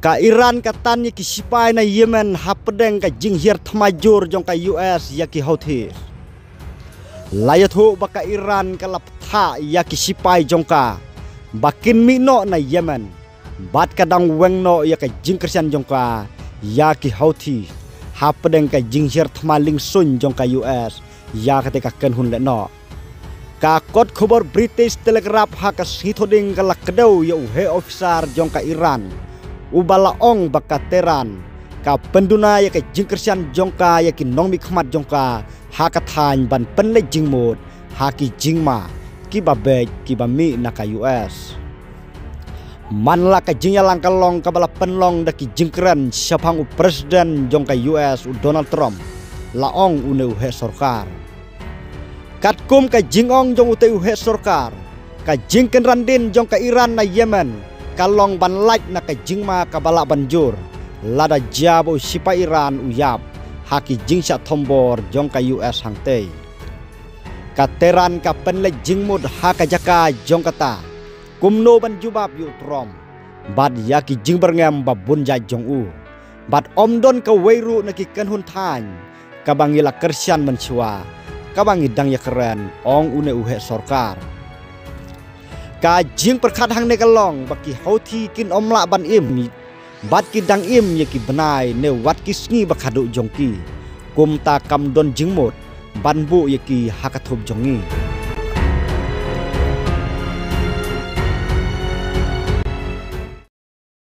Ka Iran katan ki sipai na Yemen hapedeng ka jinghir thmajur jong ka US yaki Houthi. Layathu baka Iran ka laptha yaki sipai jong ka bakin mino na Yemen. Bat kadang wengno yaka jingkersian jong ka yaki Houthi. Hapedeng ka jinghir thmaling sun jong ka US ya ketika kenhun lekno. Ka kot khobor British Telegraph haka sithoding ka lakdeu ya uhe officer jong ka Iran. Ubalaong baka Teran ka penduna ya ka jingkersian jongka ya ki nongmi khmat jongka haka than ban penle jingmut haki jingma ki babek ki bami na ka US. Manla ka jingyalang kalong ka bala penlong da ki jingkeren siapang presiden jongka US Donald Trump laong une uhe sorkar. Katkum ka jingong jong ute uhe sorkar ka jingken randin jongka Iran na Yemen. Kalong ban like na ka jingma ka bala banjur lada jabo sipa Iran uyap haki jingsha thombor jong ka US hangtei. Ka Teran ka penle jingmud haka jaka jong kata kumno ban jubab yu trom bad yaki jingberngem babunja jong u bad omdon ka weiru na ki kenhun than ka bangila kersian mensiwa ka bangi dang ya keren ong une uhe sorkar. Ka jing perkhat hang ne kalong baki Houthi kin omla ban im bat ki dang im ye ki benai ne wat ki sngi bakhadu jongki kum ta kam don jingmot ban bu ye ki hakathub jongi.